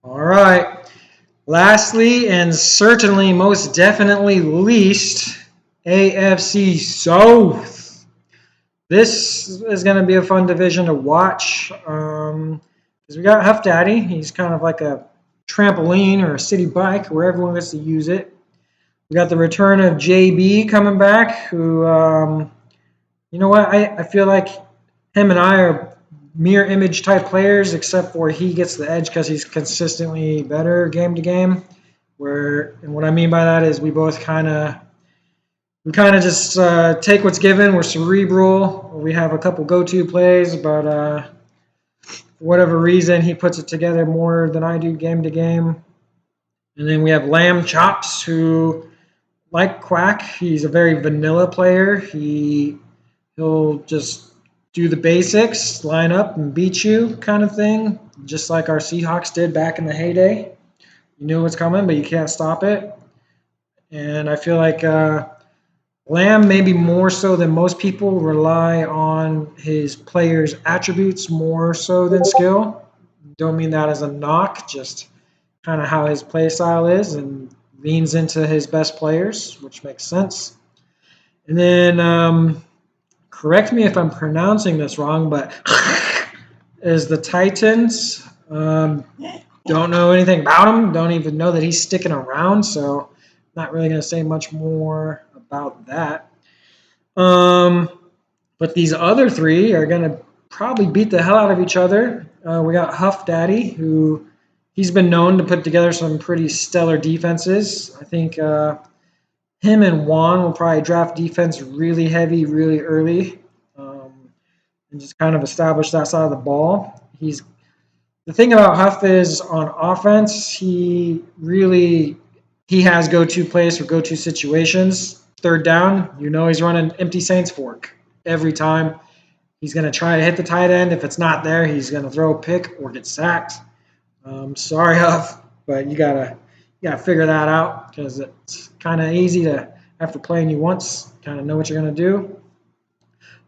All right. Lastly, and certainly most definitely least, AFC South. This is going to be a fun division to watch because we got Huff Daddy. He's kind of like a trampoline or a city bike where everyone gets to use it. We got the return of JB coming back, who, you know what, I feel like him and I are mirror image type players, except for he gets the edge because he's consistently better game to game. And what I mean by that is we kind of just take what's given. We're cerebral. We have a couple go-to plays, but for whatever reason, he puts it together more than I do game to game. And then we have Lamb Chops, who, like Quack, he's a very vanilla player. He'll just do the basics, line up and beat you kind of thing, just like our Seahawks did back in the heyday. You knew what's coming, but you can't stop it. And I feel like Lamb, maybe more so than most people, rely on his players' attributes more so than skill. Don't mean that as a knock, just kind of how his play style is, and leans into his best players, which makes sense. And then, correct me if I'm pronouncing this wrong, but is the Titans. Don't know anything about him. Don't even know that he's sticking around, so not really going to say much more about that. But these other three are going to probably beat the hell out of each other. We got Huff Daddy, who he's been known to put together some pretty stellar defenses. I think him and Juan will probably draft defense really heavy, really early, and just kind of establish that side of the ball. The thing about Huff is on offense, he has go-to plays for go-to situations. Third down, he's running empty Saints fork every time. He's going to try to hit the tight end. If it's not there, he's going to throw a pick or get sacked. Sorry, Huff, but you gotta figure that out because it's kind of easy to, after playing you once, kind of know what you're going to do.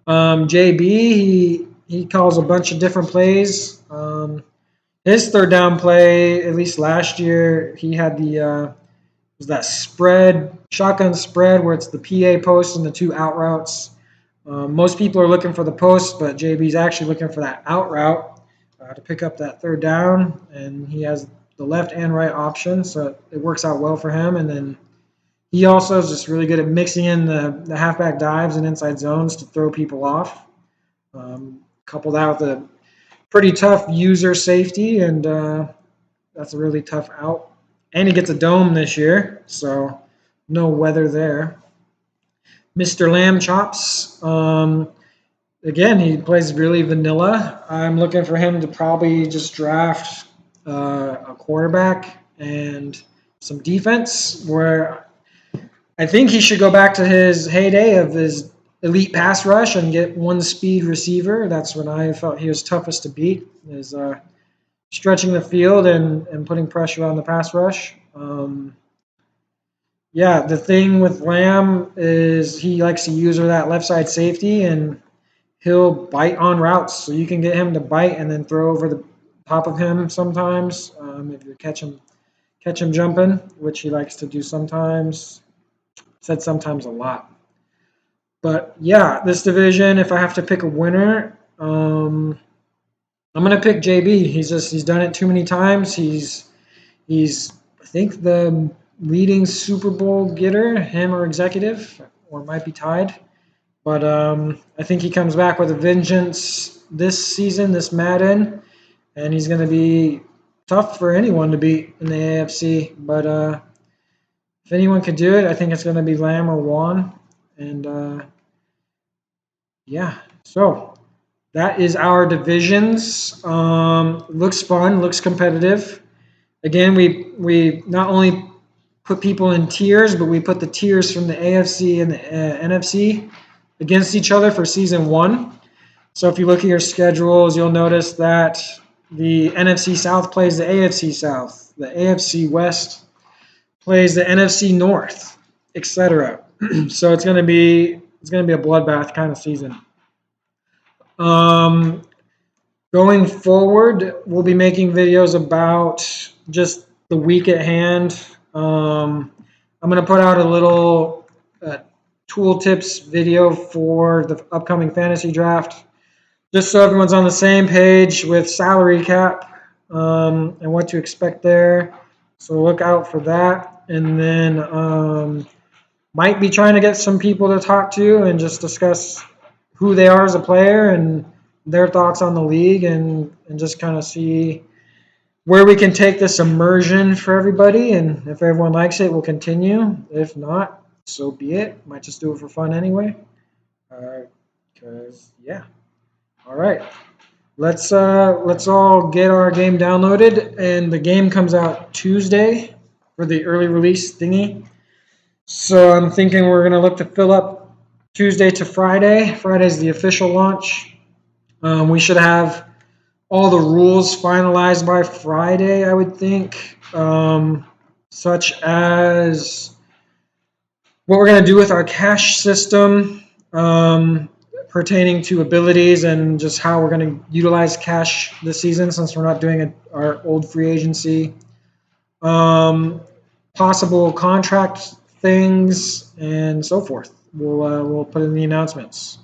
JB, he calls a bunch of different plays. His third down play, at least last year, he had was that shotgun spread where it's the PA post and the two out routes. Most people are looking for the post, but JB's actually looking for that out route to pick up that third down, and he has the left and right option, so it works out well for him. And then he also is just really good at mixing in the halfback dives and inside zones to throw people off. Couple that with a pretty tough user safety, and that's a really tough out. And he gets a dome this year, so no weather there. Mr. Lamb Chops, again, he plays really vanilla. I'm looking for him to probably just draft a quarterback and some defense, where I think he should go back to his heyday of his elite pass rush and get one speed receiver. That's when I felt he was toughest to beat, is stretching the field and putting pressure on the pass rush. The thing with Lamb is he likes to use that left side safety, and he'll bite on routes. So you can get him to bite and then throw over the top of him sometimes if you catch him jumping, which he likes to do sometimes. Said sometimes a lot. But yeah, this division, if I have to pick a winner, I'm gonna pick JB. He's done it too many times. He's I think the leading Super Bowl getter, him or executive, or might be tied. But I think he comes back with a vengeance this season, this Madden, and he's going to be tough for anyone to beat in the AFC. But if anyone could do it, I think it's going to be Lamb or Juan. And so that is our divisions. Looks fun, looks competitive. Again, we not only put people in tiers, but we put the tiers from the AFC and the NFC against each other for season 1. So if you look at your schedules, you'll notice that the NFC South plays the AFC South, the AFC West plays the NFC North, etc. So it's going to be a bloodbath kind of season. Going forward, we'll be making videos about just the week at hand. I'm going to put out a little tool tips video for the upcoming fantasy draft, just so everyone's on the same page with salary cap and what to expect there. So look out for that. And then might be trying to get some people to talk to and just discuss who they are as a player and their thoughts on the league, and just kind of see where we can take this immersion for everybody. And if everyone likes it, we'll continue. If not, so be it. Might just do it for fun anyway. Because yeah. All right. Let's all get our game downloaded, and the game comes out Tuesday for the early release thingy. So I'm thinking we're gonna look to fill up Tuesday to Friday. Friday's the official launch. We should have all the rules finalized by Friday, I would think, such as what we're going to do with our cash system, pertaining to abilities and just how we're going to utilize cash this season since we're not doing our old free agency. Possible contract things and so forth. We'll put in the announcements.